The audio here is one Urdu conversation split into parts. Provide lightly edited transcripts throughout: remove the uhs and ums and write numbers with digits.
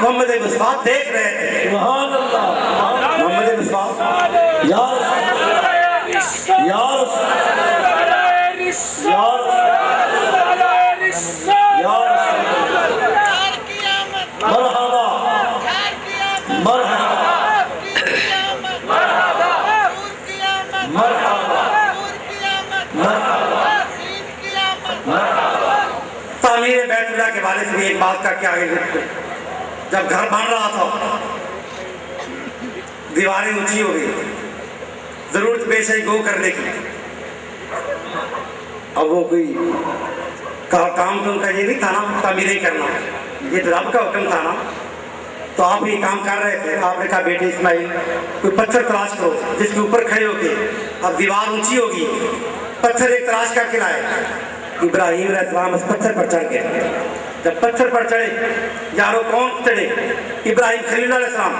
محمد مصطفیٰ دیکھ رہے تھے. سبحان اللہ. محمد مصطفیٰ یا رسول یا رسول یا مرحبا مرحبا مرحبا مرحبا. تعمیر بیت اللہ کے والے سے ایک بات کا کیا ہے، جب گھر بن رہا تھا دیواریں اونچی ہو گئی، ضرورت پیش ہے گو کرنے کی. اب وہ کوئی کام تو ان کا یہ نہیں تھا نا تعمیریں کرنا، یہ تو رب کا حکم تھا نا. تو آپ یہ کام کر رہے تھے، آپ نے کہا بیٹے اسماعیل کوئی پتھر تلاش کرو جس کے اوپر کھڑے ہو کے، اب دیوار اونچی ہوگی، پتھر ایک تلاش کر کے لائے. ابراہیم علیہ السلام اس پتھر پر چڑھ گئے. جب پتھر پر چڑھے، یارو کون چڑھے؟ ابراہیم خلیل علیہ السلام.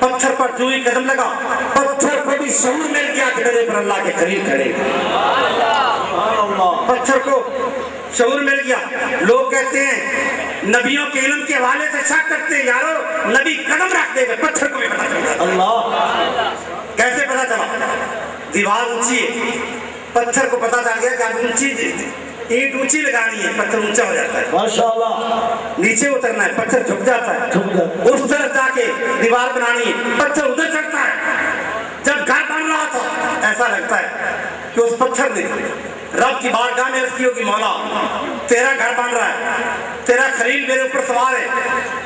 پتھر پر جو ہی قدم لگا، پتھر کو بھی شعور مل گیا کہ میرے پر اللہ کے خلیل کھڑے. پتھر کو شعور مل گیا. لوگ کہتے ہیں نبیوں کے علم کے حوالے سے شک کرتے ہیں، یارو نبی قدم رکھ دے گا، پتھر کو بھی پتہ چل جاتا. اللہ کیسے پتہ چلا؟ دیوار اونچی ہے، پتھر کو پتہ چل گیا کہ اب اونچی اینٹ اونچی لگانی ہے، پتھر اونچا ہو جاتا ہے. ماشاءاللہ. نیچے اترنا ہے، پتھر جھک جاتا ہے. اس طرف جا کے دیوار بنانی ہے، پتھر ادھر چڑھتا ہے. جب گھر بن رہا تھا ایسا لگتا ہے کہ اس پتھر نے رب کی بارگاہ میں عرض کی ہوگی، مولا تیرا گھر بن رہا ہے، تیرا خلیل میرے اوپر سوار ہے،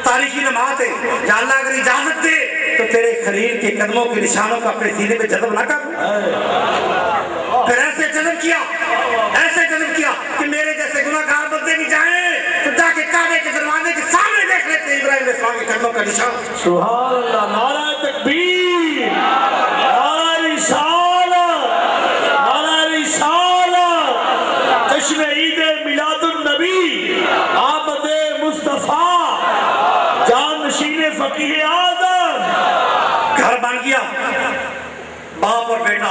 تاریخی لمحات ہے، یا اللہ اگر اجازت دے تو تیرے خلیل کے قدموں کے نشانوں کو اپنے سینے پہ جذب نہ کر. پھر ایسے جذب کیا کہ میرے جیسے گناہگار بندے بھی جائیں تو جا کے کعبے کے دروازے کے سامنے دیکھ لیتے ہیں ابراہیم علیہ السلام کے قدموں کا نشان. سبحان اللہ. نعرہ تکبیر، نعرہ رسالت، نعرہ رسالت. جشن عید میلاد النبی، آمد مصطفیٰ، جان نشین فقیہ اعظم. گھر بن گیا. باپ اور بیٹا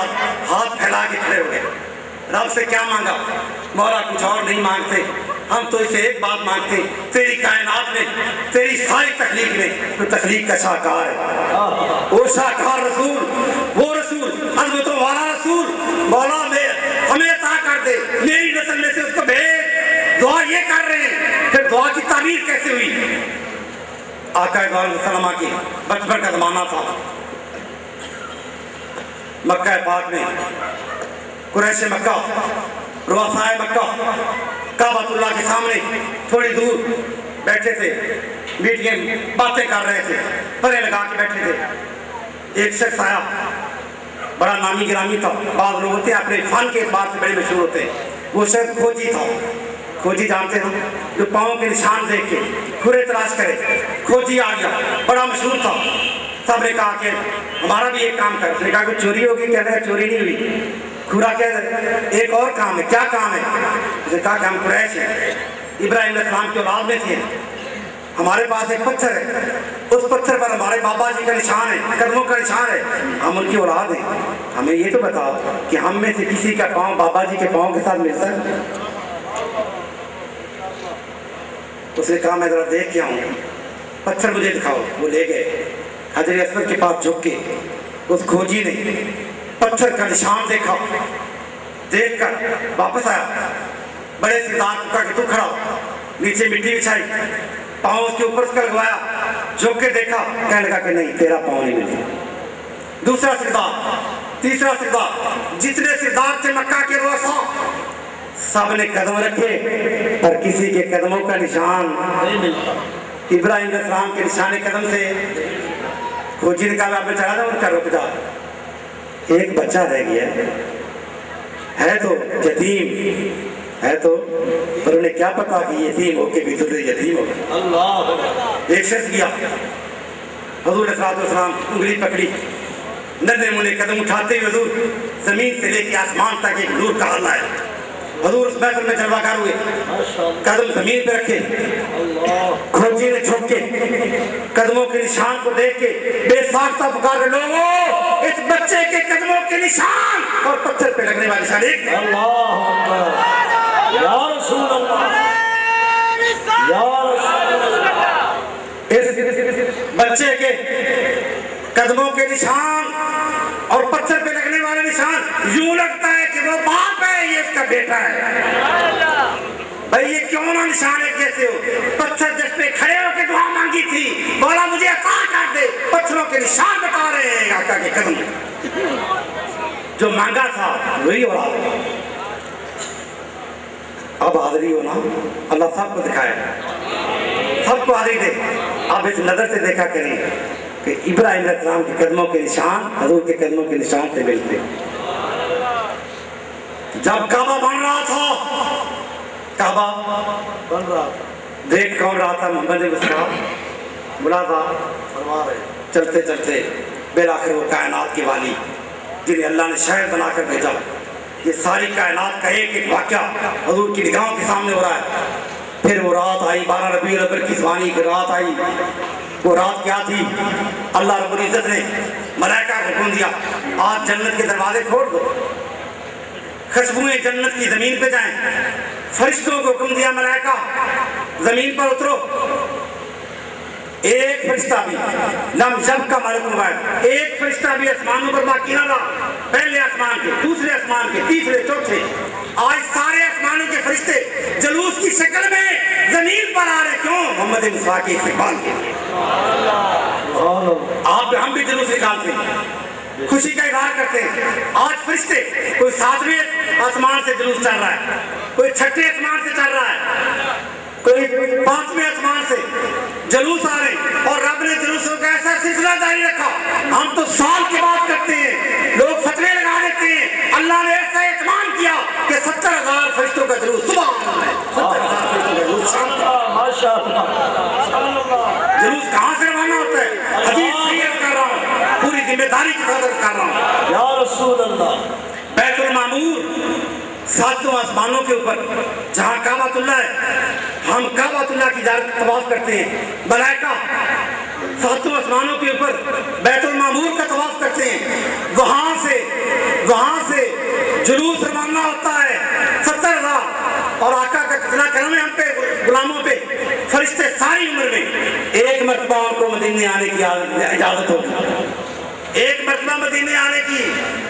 ہاتھ پھیلا کے کھڑے ہوئے. رب سے کیا مانگا؟ مولا کچھ اور نہیں مانگتے، ہم تو اسے ایک بات مانگتے ہیں، تیری کائنات میں، تیری ساری تخلیق میں تو تخلیق کا شاہکار ہے، وہ شاہکار رسول، وہ رسول عظمتوں والا رسول، مولا ہمیں عطا کر دے، میری نسل میں سے اس کو بھیج. دعا یہ کر رہے ہیں. پھر دعا کی تعبیر کیسے ہوئی؟ آقا علیہ السلام کی بچپن کا زمانہ تھا. مکہ پاک میں قریش مکہ، رؤسائے مکہ کعبۃ اللہ کے سامنے تھوڑی دور بیٹھے تھے، میٹنگیں باتیں کر رہے تھے، پرے لگا کے بیٹھے تھے. ایک شخص آیا، بڑا نامی گرامی تھا. بعض لوگ ہوتے ہیں اپنے فن کے اعتبار سے بڑے مشہور ہوتے ہیں. وہ شخص کھوجی تھا. کھوجی جانتے ہیں جو پاؤں کے نشان دیکھ کے کھرے تلاش کرے. کھوجی آ گیا، بڑا مشہور تھا. سب نے کہا کہ ہمارا بھی ایک کام کر. اس نے کہا کہ چوری ہوگی؟ کہنے کا چوری نہیں ہوئی. کھورا کیا ایک اور کام ہے. کیا کام ہے؟ اس نے کہا کہ ہم قریش ہیں، ابراہیم علیہ السلام کی اولاد میں تھے، ہمارے پاس ایک پتھر ہے، اس پتھر پر ہمارے بابا جی کا نشان ہے، قدموں کا نشان ہے، ہم ان کی اولاد ہیں. ہمیں یہ تو بتاؤ کہ ہم میں سے کسی کا پاؤں بابا جی کے پاؤں کے ساتھ ملتا ہے؟ اس نے کہا میں ذرا دیکھ کے آؤں، پتھر مجھے دکھاؤ. وہ لے گئے. حجر اسود کے پاس جھک کے اس کھوجی نے پتھر کا نشان دیکھا. دیکھ کر واپس آیا، بڑے سردار کو کہا کہ تو کھڑا ہو. نیچے مٹی بچھائی، پاؤں اس کے اوپر سے لگوایا، جھک کے دیکھا، کہنے لگا کہ نہیں تیرا پاؤں نہیں ملے. دوسرا سردار، تیسرا سردار، جتنے سردار تھے مکہ کے رؤساء سب نے قدم رکھے پر کسی کے قدموں کا نشان نہیں ملتا. ابراہیم علیہ السلام کے نشان قدم سے کھوجی نے کہا میں چلا جاؤں. ان کا رک جا، ایک بچہ رہ گیا ہے تو یتیم ہے تو، پر انہیں کیا پتا کہ یتیم ہو کے بھی تو یتیم ہو گیا. ایک شخص گیا، حضور علیہ السلام انگلی پکڑی، ننھے منھے قدم اٹھاتے ہوئے حضور زمین سے لے کے آسمان تک ایک نور کا حلہ ہے. حضور اس محفل میں جلوہ گر ہوئے، قدم زمین پہ رکھے. کھوجی نے جھک کے قدموں کے نشان کو دیکھ کے بے ساختہ پکارے، لوگوں اس بچے کے قدموں کے نشان اور پتھر پہ لگنے والے نشان ایک. اللہ یا رسول اللہ، یا رسول اللہ. بچے کے قدموں کے نشان اور پتھر پہ لگنے والے نشان، یوں لگتا ہے کہ وہ باپ ہے، یہ اس کا بیٹا ہے۔ بھائی یہ کیوں نہ نشان ایک جیسے ہو؟ پتھر جس پہ کھڑے ہو کے دعا مانگی تھی، مولا مجھے عطا کر دے، پتھروں کے نشان بتا رہے ہیں آقا کے قدم۔ جو مانگا تھا وہی ہو رہا تھا۔ اب حاضری ہونا اللہ سب کو دکھائے، سب کو حاضری دے۔ آپ اس نظر سے دیکھا کریں کہ ابراہیم علیہ السلام کے قدموں کے نشان حضور کے قدموں کے نشان سے ملتے۔ جب کعبہ بن رہا تھا، کعبہ بن رہا تھا، دیکھ کون رہا تھا؟ محمد مصطفیٰ بلا تھا فرما رہے چلتے چلتے بالآخر وہ کائنات کے والی جنہیں اللہ نے شہر بنا کر بھیجا، یہ ساری کائنات کا ایک ایک واقعہ حضور کی نگاہوں کے سامنے ہو رہا ہے۔ پھر وہ رات آئی، 12 ربیع الاول کی زوانی کی رات آئی۔ وہ رات کیا تھی؟ اللہ رب العزت نے ملائکہ کو حکم دیا، آج جنت کے دروازے کھول دو، خوشبوئیں جنت کی زمین پہ جائیں۔ فرشتوں کو حکم دیا، ملائکہ زمین پر اترو۔ ایک فرشتہ بھی لم جب کا ملک مبارک، ایک فرشتہ بھی آسمانوں پر باقی نہ رہا۔ پہلے آسمان کے، دوسرے آسمان کے، تیسرے، چوتھے، آج سارے آسمانوں کے فرشتے جلوس کی شکل میں زمین پر آ رہے۔ کیوں؟ محمد مصطفیٰ کے استقبال کے لیے۔ آپ ہم بھی جلوس نکالتے ہیں، خوشی کا اظہار کرتے ہیں۔ آج فرشتے، کوئی 7ویں آسمان سے جلوس چل رہا ہے، کوئی 6ٹھے آسمان سے چل رہا ہے، کوئی 5ویں آسمان سے جلوس آ رہے ہیں، اور رب نے جلوسوں کا ایسا سلسلہ جاری رکھا۔ ہم تو سال کی بات کرتے ہیں، لوگ فتوے لگا دیتے ہیں۔ اللہ نے ایسا اہتمام کیا کہ 70,000 فرشتوں کا جلوس سبحان اللہ، 70,000 فرشتوں کا جلوس شام کو۔ جلوس کہاں سے روانہ ہوتا ہے؟ حدیث صحیح کر رہا ہوں، پوری ذمہ داری کے ساتھ کر رہا ہوں۔ یا رسول اللہ، بیت المعمور 7 آسمانوں کے اوپر جہاں کعبۃ اللہ ہے، ہم کعبۃ اللہ کی زیارت طواف کرتے ہیں۔ ملائکہ 7 آسمانوں کے اوپر بیت المعمور کا طواف کرتے ہیں۔ وہاں سے جلوس روانہ ہوتا ہے 70,000، اور آقا کا کتنا کرم ہے ہم پہ، غلاموں پہ۔ فرشتے ساری عمر میں ایک مرتبہ ان کو مدینے آنے کی اجازت ہوگی، ایک مرتبہ مدینے آنے کی۔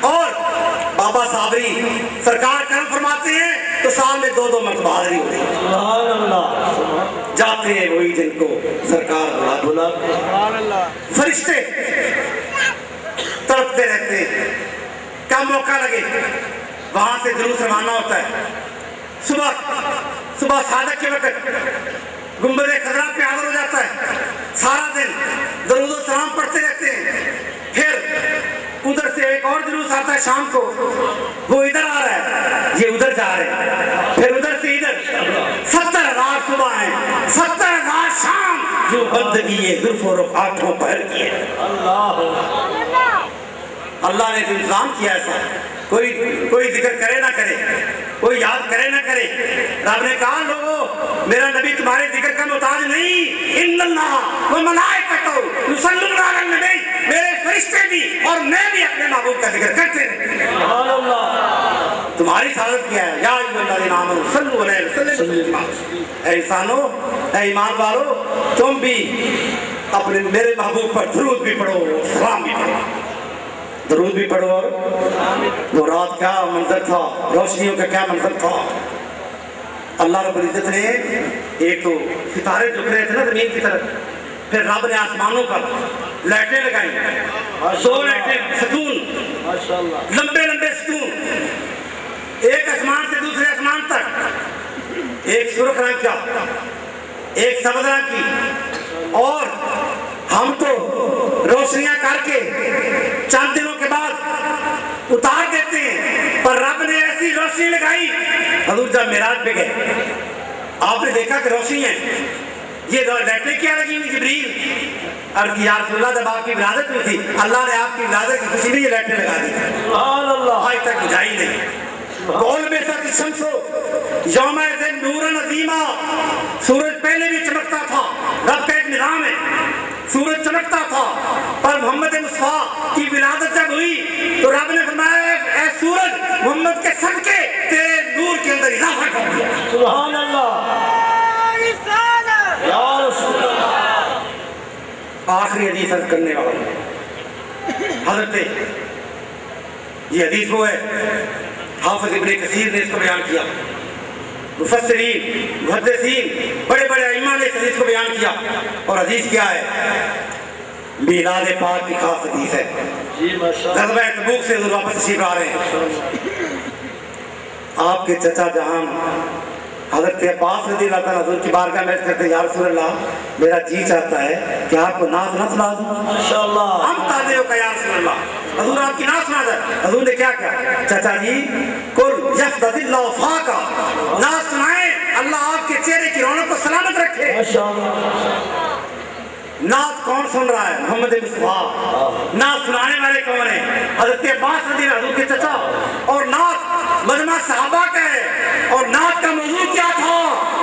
اور بابا صابری سرکار کرم فرماتے ہیں تو سال میں 2 مرتبہ حاضری ہوتی ہے۔ سبحان اللہ، جاتے ہیں وہی جن کو سرکار بلا۔ فرشتے تڑپتے رہتے ہیں، کم موقع لگے وہاں سے جلوس روانہ ہوتا ہے۔ صبح صادق کے وقت گنبد خضرا پہ حاضر ہو جاتا ہے، سارا دن درود و سلام پڑھتے رہتے ہیں۔ پھر ادھر سے ایک اور جلوس آتا ہے شام کو، وہ ادھر آ رہا ہے، یہ ادھر جا رہے ہیں، پھر ادھر سے ادھر۔ 70,000 صبح ہیں، 70,000 شام، جو بندگی ہے زلف و رخ آنکھوں پہر کی ہے۔ اللہ نے انتظام کیا ایسا، کوئی ذکر کرے نہ کرے، کوئی یاد کرے نہ کرے۔ رب نے کہا لوگو میرا نبی تمہارے ذکر کا محتاج نہیں، ان اللہ و ملائکتہ یصلون علی النبی، میرے فرشتے بھی اور میں بھی اپنے محبوب کا ذکر کرتے ہیں۔ سبحان اللہ، تمہاری سعادت کیا ہے؟ یا ایھا الذین آمنوا صلوا علیہ وسلم، اے انسانو، اے ایمان والو، تم بھی اپنے میرے محبوب پر درود بھی پڑھو، سلام بھی پڑھو، درود بھی پڑھو۔ اور وہ رات کیا منظر تھا، روشنیوں کا کیا منظر تھا۔ اللہ رب العزت نے ایک تو ستارے جھک رہے تھے نا زمین کی طرف، پھر رب نے آسمانوں پر لائٹیں لگائیں، 2 لائٹیں، ستون، لمبے لمبے ستون، ایک آسمان سے دوسرے آسمان تک، ایک سرخ رنگ کا، ایک سبز رنگ کی۔ اور ہم تو روشنیاں کر کے چند دنوں کے بعد اتار دیتے ہیں، پر رب نے ایسی روشنی لگائی۔ حضور جب معراج پہ گئے، آپ نے دیکھا کہ روشنی ہے، یہ لائٹیں کیا لگی ہوئی؟ جبریل عرض کی یا رسول اللہ، جب آپ کی ولادت ہوئی تھی اللہ نے آپ کی ولادت کی خوشی میں یہ لائٹیں لگا دی، سبحان اللہ، آج تک بجھائی نہیں۔ قول میں ساتھ الشمس یوم الدین نورا عظیما، سورج پہلے بھی چمکتا تھا، رب کا ایک نظام ہے، سورج چمکتا تھا، پر محمد مصطفیٰ کی ولادت جب ہوئی تو رب نے فرمایا اے سورج محمد کے صدقے تیرے نور کے اندر اضافہ کر دیا۔ سبحان اللہ، یا رسول اللہ، آخری حدیث عرض کرنے والا ہوں۔ حضرت یہ حدیث وہ ہے، حافظ ابن کثیر نے اس کو بیان کیا، مفسرین محدثین بڑے بڑے ائمہ نے اس حدیث کو بیان کیا، اور حدیث کیا ہے؟ میلاد پاک کی خاص حدیث ہے۔ جی ماشاءاللہ، غزوہ تبوک سے حضور واپس تشریف لا رہے ہیں، آپ کے چچا جہاں حضرت عباس رضی اللہ تعالیٰ حضور کی بارگاہ میں عرض کرتے ہیں، یا رسول اللہ میرا جی چاہتا ہے کہ آپ کو نعت نہ سنا دوں۔ ماشاءاللہ، ہم تازے ہو کہ یا رسول اللہ حضور آپ کی نعت سنا دیں۔ حضور نے کیا کہا؟ چچا جی کل یفدد اللہ فاقہ، نعت سنائیں، اللہ آپ کے چہرے کی رونق کو سلامت رکھے۔ ماشاءاللہ، نعت کون سن رہا ہے؟ محمد مصطفیٰ۔ نعت سنانے والے کون ہیں؟ حضرت عباس رضی اللہ حضور کے چچا۔ اور نعت مجمع صحابہ کا ہے، اور نعت کا موضوع کیا تھا؟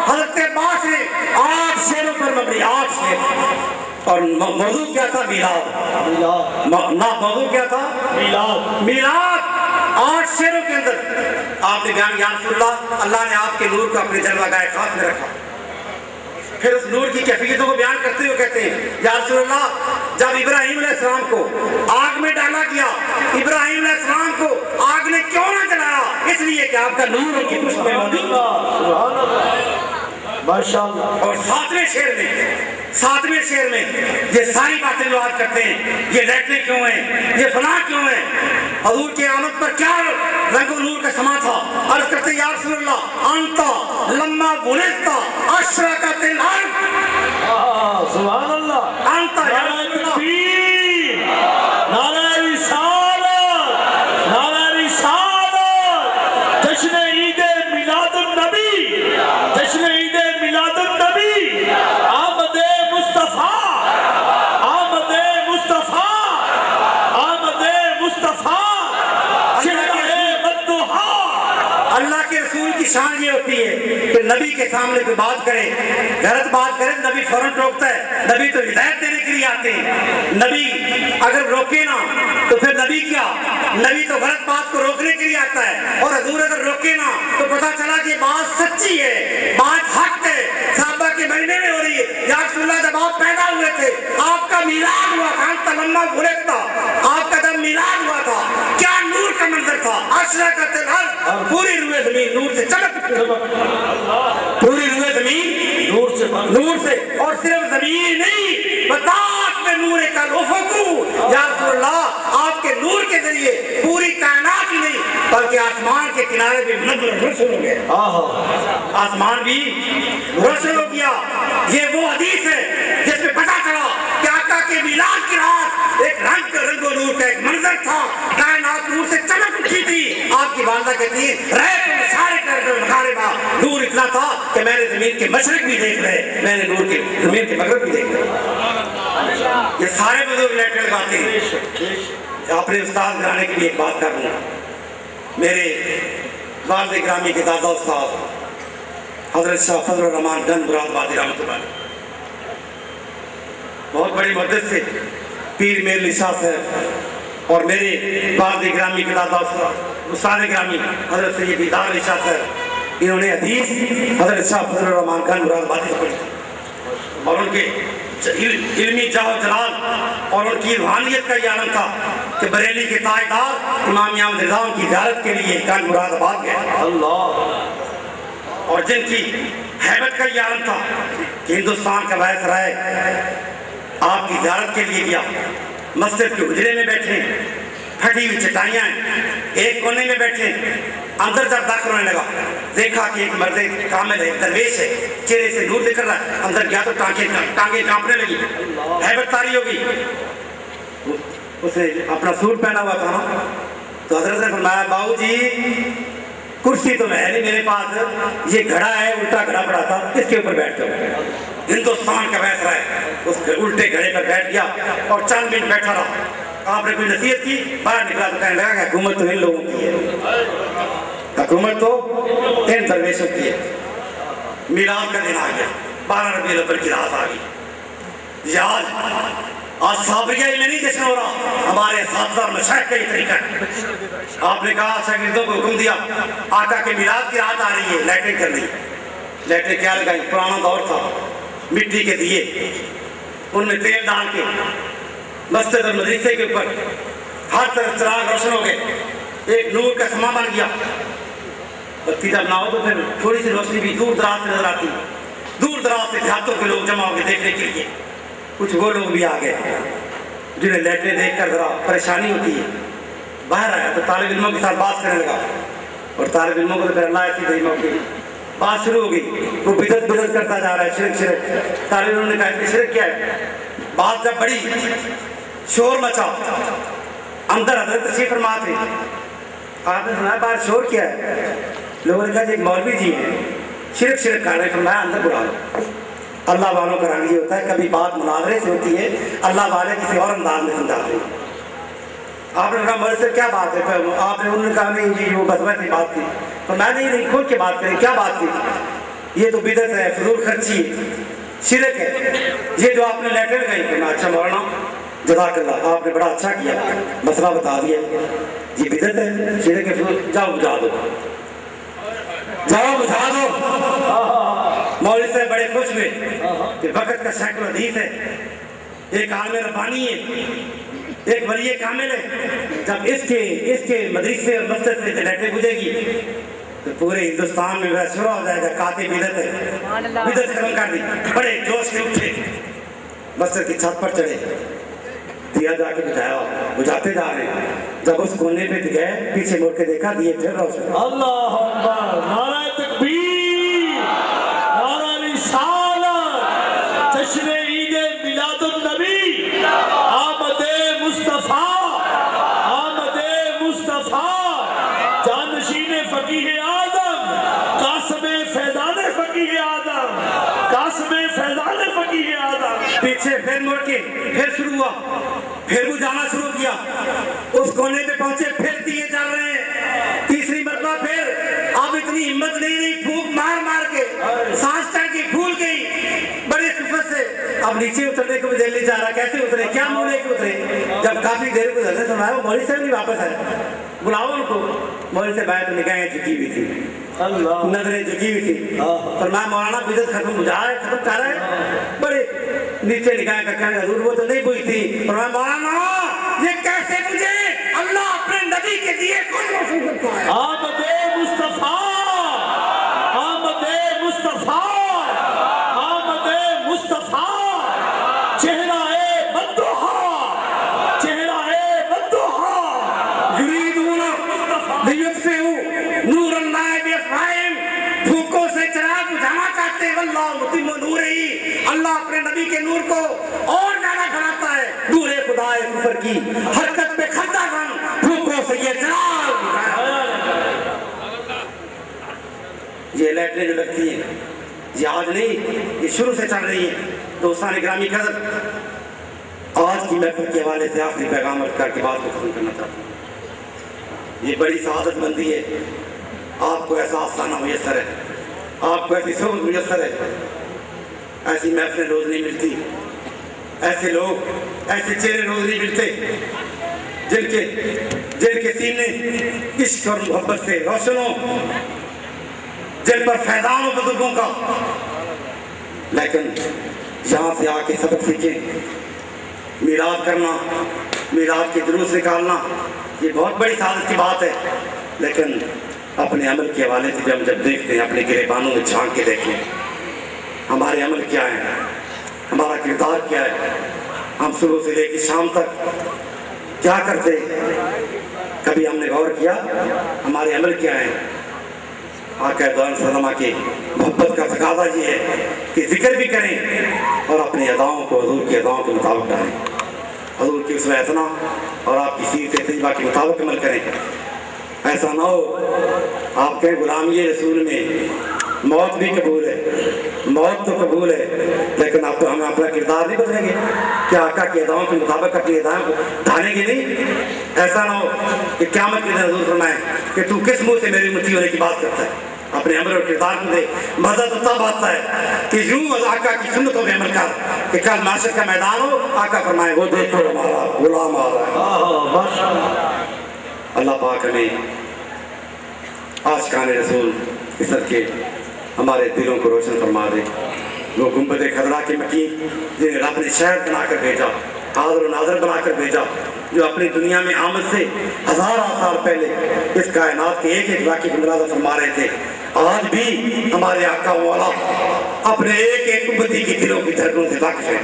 حضرت عباس نے 8 شعروں پر مبنی، 8 شعر، اور موضوع کیا تھا؟ میلاد۔ نعت موضوع کیا تھا؟ میلاد، میلاد۔ 8 شعروں کے اندر آپ نے بیان، یا رسول اللہ اللہ نے آپ کے نور کو اپنے جلوہ گاہ خاص میں رکھا۔ پھر اس نور کی کیفیتوں کو بیان کرتے ہوئے کہتے ہیں، یا رسول اللہ جب ابراہیم علیہ السلام کو آگ میں ڈالا گیا، ابراہیم علیہ السلام کو آگ نے کیوں نہ جلایا؟ اس لیے کہ آپ کا نور ان کی پشت میں موجود تھا۔ سبحان اللہ، ماشاءاللہ، اور 7ویں شعر میں یہ ساری باتیں جو آج کرتے ہیں، یہ لیٹیں کیوں ہیں، یہ فلاں کیوں ہیں، حضور کی آمد پر کیا رنگ و نور کا سما تھا؟ عرض کرتے ہیں، یا رسول اللہ انتا لما ولدت اشرقت الارض، سبحان اللہ، انتا یا نعرہ رسول اللہ، تکبیر، نعرہ رسالت، نعرہ رسالت، جشن عید میلاد النبی، جشن عید میلاد النبی، آمد مصطفیٰ، آمد مصطفیٰ، آمد مصطفیٰ، چہرہ بددہا۔ اللہ کے رسول کی شان یہ ہوتی ہے کہ نبی کے سامنے کوئی بات کرے، غلط بات کرے، نبی فوراً روکتا ہے۔ نبی تو ہدایت دینے کے لیے آتے ہیں، نبی اگر روکے نا تو پھر نبی کیا؟ نبی تو غلط بات کو روکنے کے لیے آتا ہے، اور حضور اگر روکے نا تو پتہ چلا کہ بات سچی ہے، بات حق ہے، صحابہ کے مہینے میں ہو رہی ہے۔ یا رسول اللہ جب آپ پیدا ہوئے تھے، آپ کا میلاد ہوا تھا، لما ولدت، آپ کا جب میلاد ہوا تھا، کیا نور کا منظر تھا؟ اشرقت الارض، پوری روئے زمین نور سے چمک، پوری روئے زمین نور سے، اور صرف زمین نہیں، بطاق میں نور کا افقو۔ یا رسول اللہ آپ کے نور کے ذریعے پوری کائنات ہی نہیں بلکہ آسمان کے کنارے بھی روشن ہو گئے، آسمان بھی روشن ہو گیا۔ یہ وہ حدیث ہے جس میں پتہ چلا کہ آقا کے میلاد کی رات ایک رنگ و نور کا ایک منظر تھا، کائنات نور سے چمک اٹھی تھی۔ آپ کی والدہ کہتی ہے مغاربہ، نور اتنا تھا کہ میں نے زمین کے مشرق بھی دیکھ رہے، میں نے نور کے زمین کے مغرب بھی دیکھ رہے۔ یہ سارے بزرگ لیٹرل باتیں ہیں۔ اپنے استاد گرانے کے لیے ایک بات کر لوں، میرے والد گرامی کے دادا استاد حضرت شاہ فضل الرحمان گنج مراد آبادی رحمۃ اللہ علیہ، بہت بڑے محدث تھے، پیر میر علی شاہ صاحب، اور میرے والد گرامی کے دادا استاد گرامی حضرت سید دیدار علی شاہ صاحب، انہوں نے حدیث حضرت شاہ فضل الرحمان گنج مراد آبادی سے پڑھی، اور ان کے علمی جاہ و جلال اور ان کی روحانیت کا یہ عالم تھا کہ بریلی کے تاجدار امام احمد رضا کی زیارت کے لیے گنج مراد آباد گئے، اللہ، اور جن کی ہیبت کا یہ عالم تھا کہ ہندوستان کا وائسرائے آپ کی زیارت کے لیے گیا، مسجد کے حجرے میں بیٹھے، پھٹی ہوئی چٹائیاں ہیں، ایک کونے میں بیٹھے، اندر جب داخل ہونے لگا دیکھا کہ ایک مرد کامل ہے، درویش ہے، چہرے سے نور نکل رہا ہے، اندر گیا تو ٹانگیں کانپنے لگی، ہیبت طاری ہو گئی۔ اسے اپنا سوٹ پہنا ہوا تھا تو حضرت نے فرمایا، باؤ جی کرسی تو ہے نہیں میرے پاس، یہ گھڑا ہے، الٹا گھڑا پڑا تھا، اس کے اوپر بیٹھ جاؤ۔ ہندوستان کا وائسرا ہے، اس الٹے گھڑے پر بیٹھ گیا اور چند منٹ بیٹھا رہا۔ آپ نے کوئی نصیحت کی، باہر نکلا تو کہنے لگا کہ حکومت تو ان لوگوں کی ہے، حکومت تو ان درویشوں کی ہے۔ میلاد کا دن آ گیا، 12 ربیع الاول کی رات آ گئی۔ آج صابریہ میں نہیں جشن ہو رہا، ہمارے اساتذہ اور مشائخ کا یہ طریقہ ہے۔ آپ نے کہا شاگردوں کو حکم دیا، آقا کے میلاد کی رات آ رہی ہے، لائٹیں کرنی۔ لائٹیں کیا لگائی؟ پرانا دور تھا، مٹی کے دیے، ان میں تیل ڈال کے مسجد اور مدرسے کے اوپر ہر طرف چراغ روشن ہو گئے، ایک نور کا سما بن گیا۔ بتی جب نہ ہو تو پھر تھوڑی سی روشنی بھی دور دراز سے نظر آتی، دور دراز سے دیہاتوں کے لوگ جمع ہو کے دیکھنے کے لیے۔ کچھ وہ لوگ بھی آ گئے جنہیں لیٹے دیکھ کر ذرا پریشانی ہوتی ہے۔ باہر آیا تو طالب علموں کے ساتھ بات کرنے لگا، اور طالب علموں کو تو پھر اللہ ایسی دہیموں کی بات شروع ہو گئی، وہ بدعت کرتا جا رہا ہے، شرک شرک۔ طالب علموں نے کہا کہ شرک کیا ہے؟ بات جب بڑی، شور مچا، اندر حضرت تشریف فرما تھے۔ آپ نے سنا باہر شور کیا ہے؟ لوگوں نے کہا ایک مولوی جی ہیں شرک شرک کر رہے، فرمایا اندر بلا لو۔ اللہ والوں کا رنگ یہ ہوتا ہے، کبھی بات مناظرے سے ہوتی ہے، اللہ والے کسی اور انداز میں سمجھاتے ہیں۔ آپ نے کہا مولوی سے کیا بات ہے؟ آپ نے انہوں نے کہا نہیں جی وہ بس ویسی بات تھی۔ فرمایا نہیں کھول کے بات کریں، کیا بات تھی؟ یہ تو بدعت ہے، فضول خرچی ہے، شرک ہے، یہ جو آپ نے لیٹر گئی۔ فرمایا اچھا مولانا جزاک اللہ، آپ نے بڑا اچھا کیا، مسئلہ بتا دیا، یہ بدعت ہے، شرک ہے، جاؤ بجھا دو، جاؤ بجھا دو۔ مولوی صاحب بڑے خوش ہوئے کہ وقت کا شک و حدیث ہے، ایک عالم ربانی ہے، ایک ولی کامل ہے، جب اس کے مدرسے اور مسجد سے لیٹیں گزے گی تو پورے ہندوستان میں شروع ہو جائے گا قاطع بدعت ہے، بدعت ختم کر دی۔ بڑے جوش میں اٹھے، مسجد کی چھت پر چڑھے، دیا جا کے بجھایا، بجھاتے جا رہے ہیں۔ جب اس کونے پہ گئے پیچھے مڑ کے دیکھا دیے پھر روشن۔ اللہ اکبر، نعرہ تکبیر، نعرہ رسالت، جشن عید میلاد النبی، آمد مصطفیٰ، آمد مصطفیٰ، جانشین فقیہ اعظم، قاسم فیضان فقیہ اعظم، قاسم فیضان فقیہ اعظم۔ پیچھے پھر مڑ کے پھر شروع ہوا، پھر وہ جانا شروع کیا، اس کونے پہ پہنچے، پھر دیے چل رہے ہیں، تیسری مرتبہ پھر اب اتنی ہمت نہیں رہی، پھونک مار مار کے سانس چڑھ کے پھول گئی بڑی خفت سے۔ اب نیچے اترنے کو بھی دل نہیں چاہ رہا، کیسے اترے، کیا منہ لے کے اترے؟ جب کافی دیر کو حضرت سمجھایا، وہ مولوی صاحب بھی واپس آئے، بلاؤ ان کو۔ مولوی صاحب آئے تو نگاہیں جھکی ہوئی تھی، نظریں جھکی ہوئی تھی، فرمایا مولانا بدعت ختم ختم کر رہا ہے؟ بڑے نیچے نگاہیں کا کہنے حضور وہ تو نہیں بوجھتی۔ فرمایا مولانا یہ کیسے بجھے؟ اللہ اپنے نبی کے دیے کون روشن کرتا ہے؟ آمد مصطفیٰ، آمد مصطفیٰ، آمد مصطفیٰ، چہرہ بدوہا، چہرہ بدوہا، یریدون لیطفئوا نور اللہ بافواہہم، پھونکوں سے چراغ بجھانا چاہتے ہیں، واللہ متم نورہ، اللہ اپنے نبی کے نور کو اور زیادہ بڑھاتا ہے۔ نور خدا کفر کی حرکت پہ کھڑا رنگ، پھونکوں سے یہ چراغ بجھایا۔ یہ لائٹیں جو لگتی ہیں یہ آج نہیں، یہ شروع سے چل رہی ہیں۔ دوستان گرامی قدر، آج کی محفل کے حوالے سے آخری پیغام رکھ کر کے بات کو ختم کرنا چاہتا ہوں۔ یہ بڑی سعادت مندی ہے، آپ کو ایسا آستانہ میسر ہے، آپ کو ایسی صحبت میسر ہے، ایسی محفلیں روز نہیں ملتی، ایسے لوگ، ایسے چہرے روز نہیں ملتے جن کے سینے عشق اور محبت سے روشن ہوں، جن پر فیضان ہو بزرگوں کا۔ لیکن یہاں سے آ کے سبق سیکھیں، میلاد کرنا، میلاد کے دروس نکالنا، یہ بہت بڑی سعادت کی بات ہے، لیکن اپنے عمل کے حوالے سے ہم جب دیکھتے ہیں، اپنے گریبانوں میں جھانک کے دیکھیں ہمارے عمل کیا ہے، ہمارا کردار کیا ہے، ہم صبح سے لے کے شام تک کیا کرتے ہیں، کبھی ہم نے غور کیا ہمارے عمل کیا ہیں؟ آقا دو عالم صلی اللہ علیہ وسلم کی محبت کا تقاضا یہ ہے کہ ذکر بھی کریں اور اپنی اداؤں کو حضور کی اداؤں کے مطابق ڈالیں، حضور کی اسوہ حسنہ اور آپ کی سیرت طیبہ کے مطابق عمل کریں۔ ایسا نہ ہو آپ کہیں غلامی رسول میں موت بھی قبول ہے، موت تو قبول ہے، لیکن آپ تو ہمیں اپنا کردار نہیں بدلیں گے، کیا آقا کی اداؤں کے مطابق اپنی اداؤں کو ڈھالیں گے نہیں؟ ایسا نہ ہو کہ قیامت کے دن حضور فرمائیں کہ تو کس منہ سے میری امتی ہونے کی بات کرتا ہے؟ اپنے عمل اور کردار کو دے۔ مزہ تو تب آتا ہے کہ یوں آقا کی سنتوں پہ عمل کر کہ کل معاشر کا میدان ہو، آقا فرمائے وہ دیکھو ہمارا غلام آ رہا ہے۔ اللہ پاک ہمیں عاشقان رسول اس کے ہمارے دلوں کو روشن فرما دے۔ وہ گنبد خضرا کے مکین جنہیں رب نے شہر بنا کر بھیجا، حاضر و ناظر بنا کر بھیجا، جو اپنی دنیا میں آمد سے ہزارہ سال پہلے اس کائنات کے ایک ایک واقعے کو ملازم فرما رہے تھے، آج بھی ہمارے آقا مولا اپنے ایک ایک امتی کے دلوں کی دھڑکنوں سے واقف ہے۔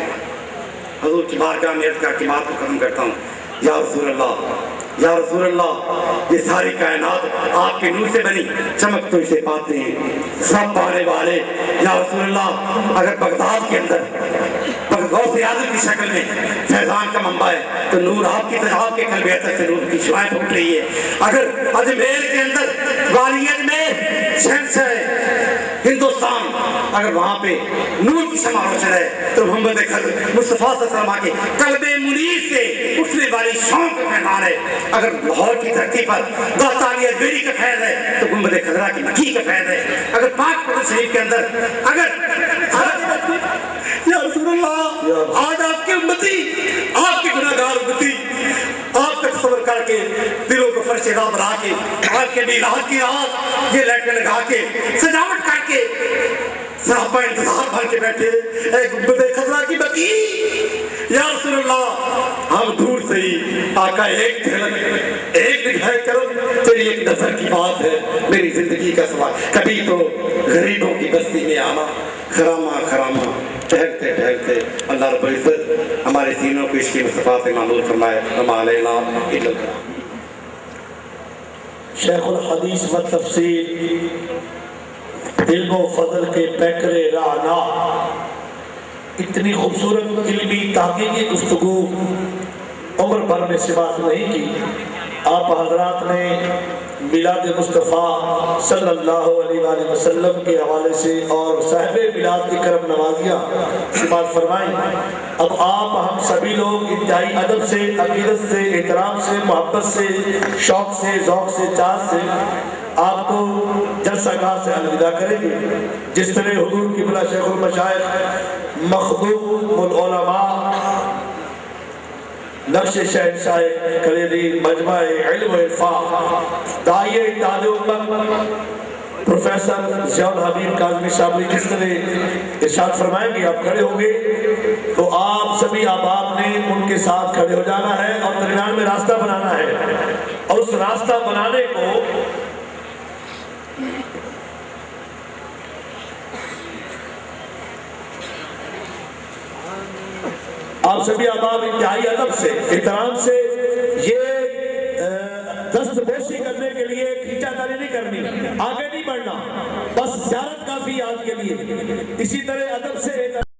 حضور کی بارگاہ میں عرض کر کے بات کو ختم کرتا ہوں، یا رسول اللہ، یا رسول اللہ، یہ ساری کائنات آپ کے نور سے بنی، چمک تو اسے پاتے ہیں سب پانے والے۔ یا رسول اللہ، اگر بغداد کے اندر غوث اعظم کی شکل میں فیضان کا منبع ہے تو نور آپ کی آپ کے قلب اطہر سے نور کی شعاعیں پھوٹ رہی ہے۔ اگر اجمیر کے اندر والی اجمیر شہنشاہ ہندوستان، اگر وہاں پہ نور کی شمع روشن ہے تو محمد مصطفیٰ صلی اللہ علیہ وسلم کے قلب منیر سے اٹھنے والی شوق کا پیغام ہے۔ اگر لاہور کی دھرتی پر داستانی اجمیری کا فیض ہے تو گنبد خضرا کی مکی کا فیض ہے۔ اگر پاک قدس شریف کے اندر یا رسول اللہ، آج آپ کے امتی، آپ کے گناہگار امتی، آپ کا تصور کر کے دلوں کو فرش راہ بنا کے آپ کے میلاد کی رات یہ لائٹیں لگا کے سجاوٹ کر کے صحابہ انتظار بھر کے بیٹھے اے گنبد خضرا کی بکی۔ یا رسول اللہ، ہم دور سے ہی آقا ایک جھلک ایک نگاہ کرم تیری ایک نظر کی بات ہے میری زندگی کا سوال، کبھی تو غریبوں کی بستی میں آنا، خرامہ خرامہ ٹہلتے ٹہلتے اللہ رب العزت ہمارے سینوں کو عشق مصطفیٰ سے معمول فرمائے۔ وما علینا الا البلاغ۔ شیخ الحدیث و تفسیر، علم و فضل کے پیکرے رانا، اتنی خوبصورت علمی تحقیقی گفتگو عمر بھر میں سماعت نہیں کی۔ آپ حضرات نے میلاد مصطفیٰ صلی اللہ علیہ وآلہ وسلم کے حوالے سے اور صاحب میلاد کی کرم نوازیاں سماعت فرمائیں۔ اب آپ ہم سبھی لوگ انتہائی ادب سے، عقیدت سے، احترام سے، محبت سے، شوق سے، ذوق سے، چاہت سے آپ کو جلسہ گاہ سے الوداع کریں گے۔ جس طرح حضور قبلہ شیخ المشائخ مخدوم العلماء نقش شہنشاہ کلیدی مجمع علم و عرفان داعیہ تعلیم پروفیسر ضیاء الحبیب کاظمی شاملی کس طرح ارشاد فرمائیں گے، آپ کھڑے ہوں گے تو آپ سبھی احباب نے ان کے ساتھ کھڑے ہو جانا ہے اور درمیان میں راستہ بنانا ہے، اور اس راستہ بنانے کو آپ سبھی احباب انتہائی ادب سے، احترام سے، یہ دست بوسی کرنے کے لیے کھینچا تاری نہیں کرنی، آگے نہیں بڑھنا، بس زیارت کافی آج کے لیے۔ اسی طرح ادب سے